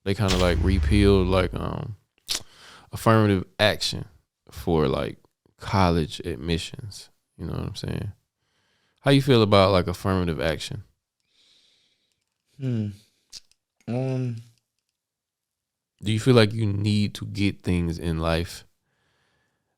they kind of like repealed like affirmative action for like college admissions. You know what I'm saying? How you feel about like affirmative action? Hmm. Um. Do you feel like you need to get things in life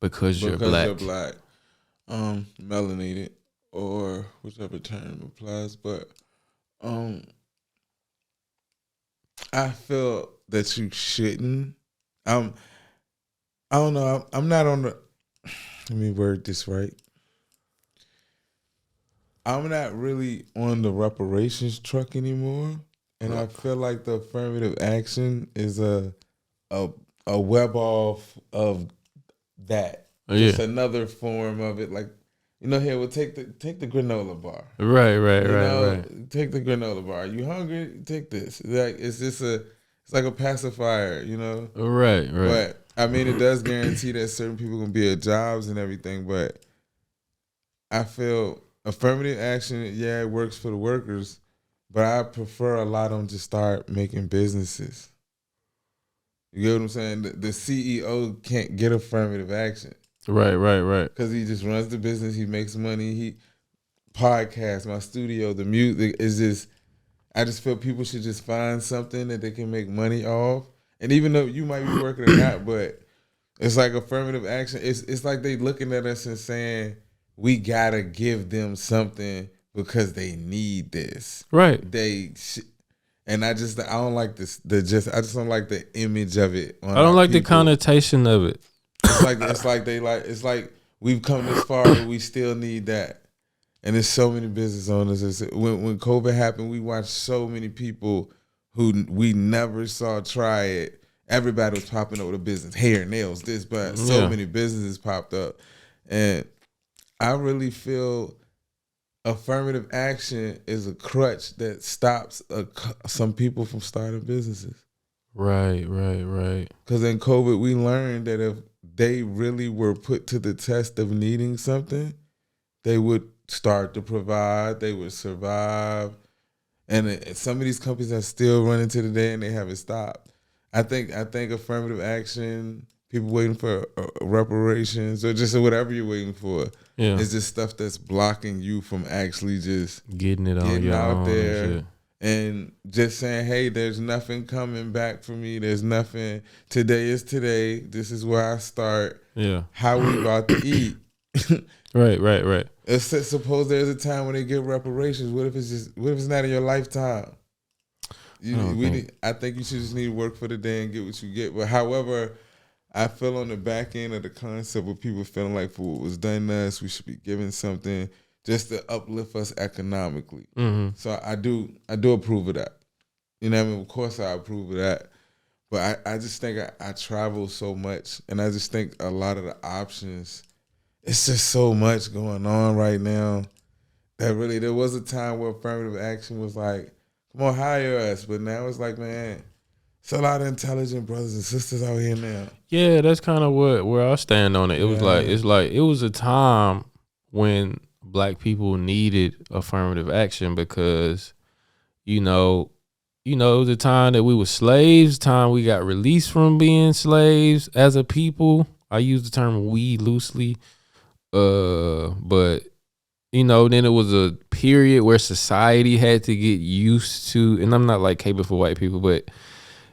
because you're Because black? you're black, melanated, or whichever term applies, but um, I feel that you shouldn't. Um, I don't know. I'm not on the. Let me word this right. I'm not really on the reparations truck anymore, and I feel like the affirmative action is a a web off of that. Oh, Just yeah. another form of it. Like, here, we'll take the granola bar. Right, right, You right, know, right. take the granola bar. You hungry? Take this. Like, it's like a pacifier. Right, right. But I mean, it does guarantee that certain people gonna be at jobs and everything. But I feel affirmative action, yeah, it works for the workers, but I prefer a lot of them to start making businesses. You get what I'm saying? The CEO can't get affirmative action Right, right, right. because he just runs the business. He makes money. He podcasts, my studio, the music is just. I just feel people should just find something that they can make money off. And even though you might be working or not, but it's like affirmative action. It's like they looking at us and saying we gotta give them something because they need this. Right. And I don't like this. I just don't like the image of it on I don't our like the people. connotation of it. It's like we've come this far, but we still need that. And there's so many business owners. When COVID happened, we watched so many people who we never saw try it. Everybody was popping up with a business, hair, nails, this, but so many businesses popped up. And I really feel affirmative action is a crutch that stops some people from starting businesses. Right, right, right. Because in COVID, we learned that if they really were put to the test of needing something, they would start to provide, they would survive. And some of these companies are still running to the day and they haven't stopped. I think affirmative action, people waiting for reparations or just whatever you're waiting for, is just stuff that's blocking you from actually just getting it on your out own there and shit. and just saying, hey, there's nothing coming back for me. There's nothing. Today is today. This is where I start. Yeah. How we about to eat. Right, right, right. Suppose there's a time when they get reparations. What if it's not in your lifetime? I think you should just need to work for the day and get what you get. But however, I feel on the back end of the concept of people feeling like for what was done to us, we should be given something just to uplift us economically. Mm-hmm. So I do approve of that. You know what I mean? Of course I approve of that. But I just think I travel so much, and I just think a lot of the options, it's just so much going on right now that really, there was a time where affirmative action was like, come on, hire us. But now it's like, man, it's a lot of intelligent brothers and sisters out here now. Yeah, that's kind of where I stand on it. It was like, it was a time when black people needed affirmative action because, it was a time that we were slaves, time we got released from being slaves as a people. I use the term we loosely. But then it was a period where society had to get used to, and I'm not like caping for white people, but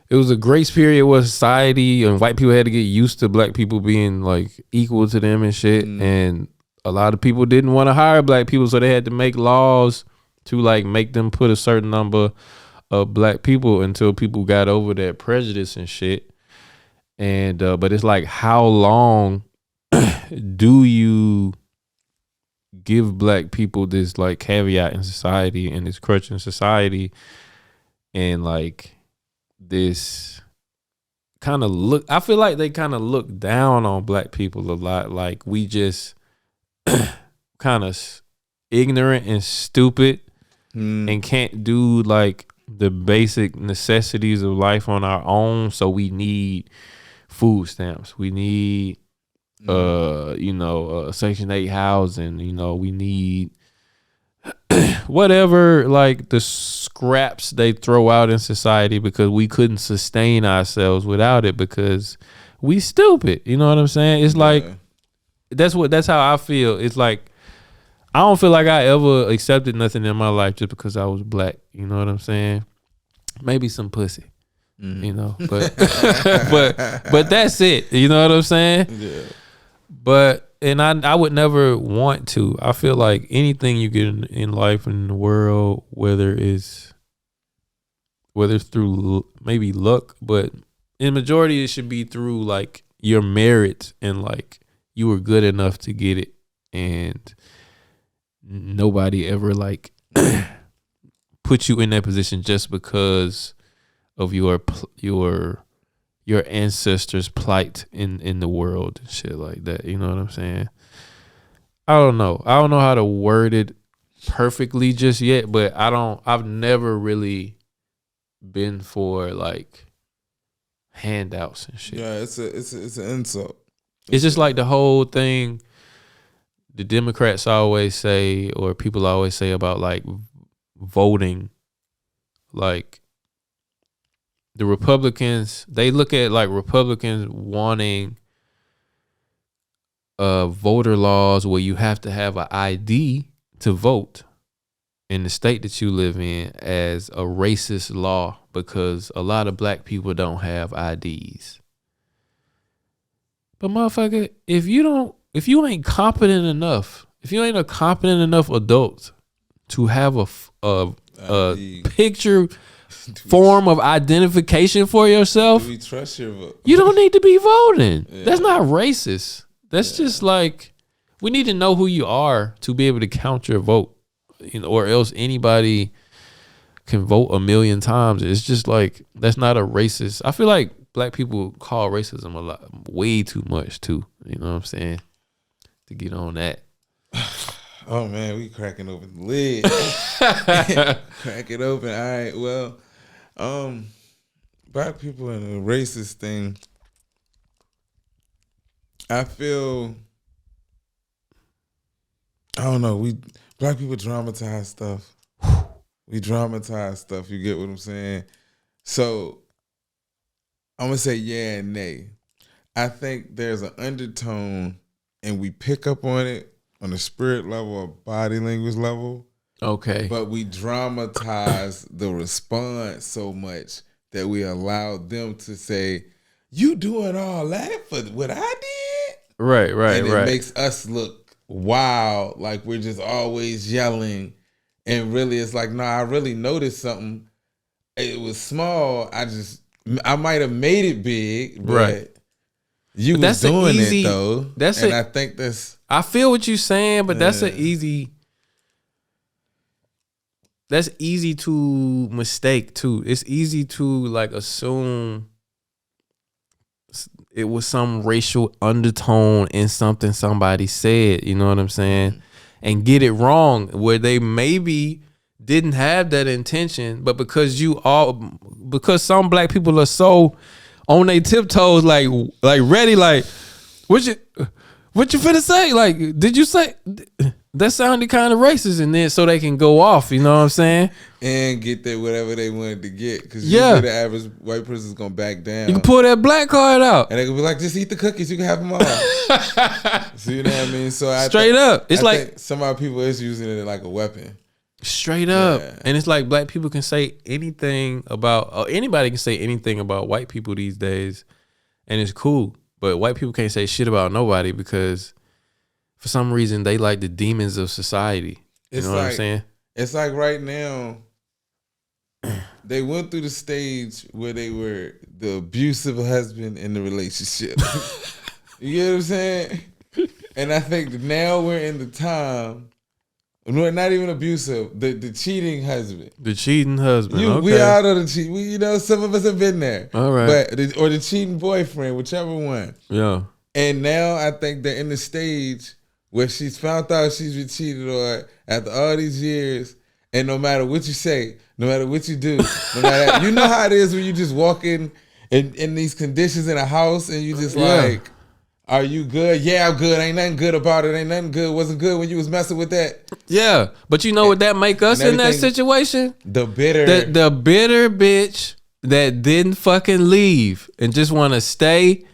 it was a grace period where society and white people had to get used to black people being like equal to them and shit. And a lot of people didn't want to hire black people, so they had to make laws to like make them put a certain number of black people until people got over that prejudice and shit. And but it's like, how long do you give black people this like caveat in society and this crutch in society, and like this kind of I feel like they kind of look down on black people a lot, like we just kind of ignorant and stupid and can't do like the basic necessities of life on our own, so we need food stamps, we need Section 8 housing, we need whatever, like the scraps they throw out in society because we couldn't sustain ourselves without it because we stupid. You know what I'm saying? It's like that's how I feel. It's like I don't feel like I ever accepted nothing in my life just because I was black. You know what I'm saying? Maybe some pussy. You know, but but that's it. You know what I'm saying? Yeah. But and I would never want to. I feel like anything you get in life and in the world, whether it's through maybe luck, but in majority it should be through like your merit and like you were good enough to get it, and nobody ever like put you in that position just because of your ancestors' plight in the world and shit like that. You know what I'm saying? I don't know how to word it perfectly just yet, but I've never really been for like handouts and shit. Yeah, it's an insult. It's just like the whole thing the Democrats always say, or people always say about like voting, like the Republicans, they look at like Republicans wanting voter laws where you have to have an ID to vote in the state that you live in as a racist law because a lot of black people don't have IDs. But motherfucker, if you ain't competent enough, if you ain't a competent enough adult to have a picture form of identification for yourself, do we trust your vote? You don't need to be voting. Yeah. That's not racist. That's just like, we need to know who you are to be able to count your vote, you know, or else anybody can vote a million times. It's just like, that's not a racist. I feel like black people call racism a lot, way too much too. You know what I'm saying? To get on that. Oh man, we cracking open the lid. Crack it open. All right. Well, black people and the racist thing. I feel, I don't know. Black people dramatize stuff. We dramatize stuff. You get what I'm saying? So I'm gonna say yeah and nay. I think there's an undertone, and we pick up on it on the spirit level or body language level. Okay. But we dramatize the response so much that we allow them to say, "You doing all that for what I did?" Right. And it makes us look wild, like we're just always yelling. And really, it's like, no, I really noticed something. It was small. I might have made it big, but right. You was doing it though. I think that's. I feel what you're saying, but that's easy to mistake too. It's easy to like assume it was some racial undertone in something somebody said, you know what I'm saying? And get it wrong where they maybe didn't have that intention, but because some black people are so on their tiptoes, like ready, like what you finna say? Like, did you say that sounded kind of racist? And then so they can go off, you know what I'm saying? And get that whatever they wanted to get. Because usually the average white person's going to back down. You can pull that black card out. And they can be like, just eat the cookies. You can have them all. So you know what I mean? So Straight up. It's I think some of our people is using it like a weapon. Straight up. Yeah. And it's like black people can say anything about, or anybody can say anything about white people these days. And it's cool. But white people can't say shit about nobody because for some reason they like the demons of society. You know what I'm saying? It's like right now, they went through the stage where they were the abusive husband in the relationship. You get what I'm saying? And I think now we're in the time, we're not even abusive, the cheating husband. The cheating husband. Okay. We out of the cheat. You know, some of us have been there. All right. Or the cheating boyfriend, whichever one. Yeah. And now I think they're in the stage where she's found out she's been cheated on after all these years, and no matter what you say, no matter what you do, no matter you know how it is when you just walk in these conditions in a house and you just like, Are you good? Yeah, I'm good. Ain't nothing good about it. Ain't nothing good. Wasn't good when you was messing with that. Yeah, but you know what that make us in that situation? The bitter. The bitter bitch that didn't fucking leave and just want to stay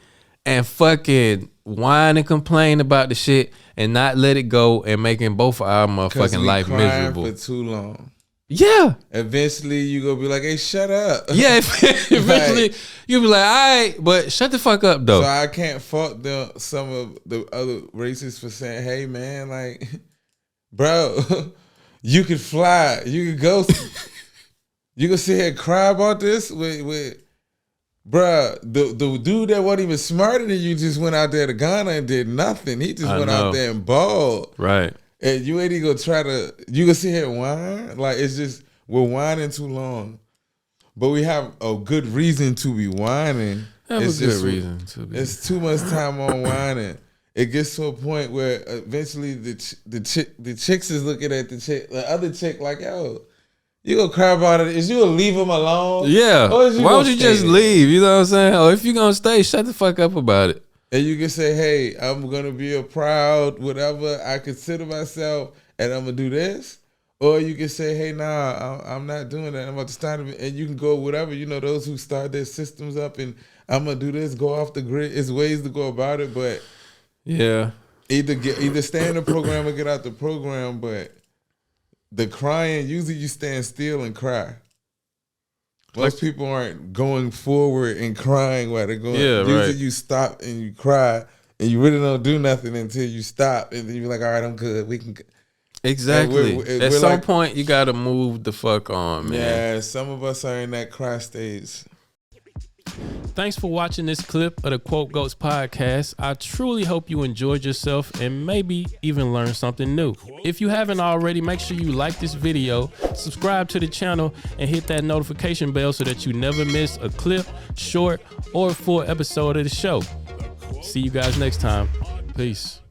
and fucking whine and complain about the shit and not let it go and making both of our motherfucking life miserable. For too long. Yeah. Eventually you gonna be like, hey, shut up. Yeah, eventually you'll be like, all right, but shut the fuck up though. So I can't fault some of the other racists for saying, hey man, like, bro, you could fly. You could go. You can sit here and cry about this with bruh, the dude that wasn't even smarter than you just went out there to Ghana and did nothing. He just went out there and balled. Right. And you ain't even gonna try to, you can sit here and whine. Like, it's just, we're whining too long. But we have a good reason to be whining. Have a good reason to be. It's too much time on whining. It gets to a point where eventually the chicks is looking at the other chick like, yo, you gonna cry about it? Is you gonna leave him alone? Yeah. Why would you just leave? You know what I'm saying? Or if you gonna stay, shut the fuck up about it. And you can say, hey, I'm going to be a proud whatever. I consider myself and I'm going to do this. Or you can say, hey, nah, I'm not doing that. I'm about to start it. And you can go whatever. You know, those who start their systems up and I'm going to do this, go off the grid. It's ways to go about it. But yeah, either stay in the program or get out the program. But the crying, usually you stand still and cry. Most people aren't going forward and crying while they're going. Yeah, usually you stop and you cry and you really don't do nothing until you stop and then you're like, all right, I'm good. We can. Exactly. At some point, you got to move the fuck on, man. Yeah, some of us are in that cry stage. Thanks for watching this clip of the Quote Goats podcast. I truly hope you enjoyed yourself and maybe even learned something new. If you haven't already, make sure you like this video, subscribe to the channel, and hit that notification bell so that you never miss a clip, short, or full episode of the show. See you guys next time. Peace.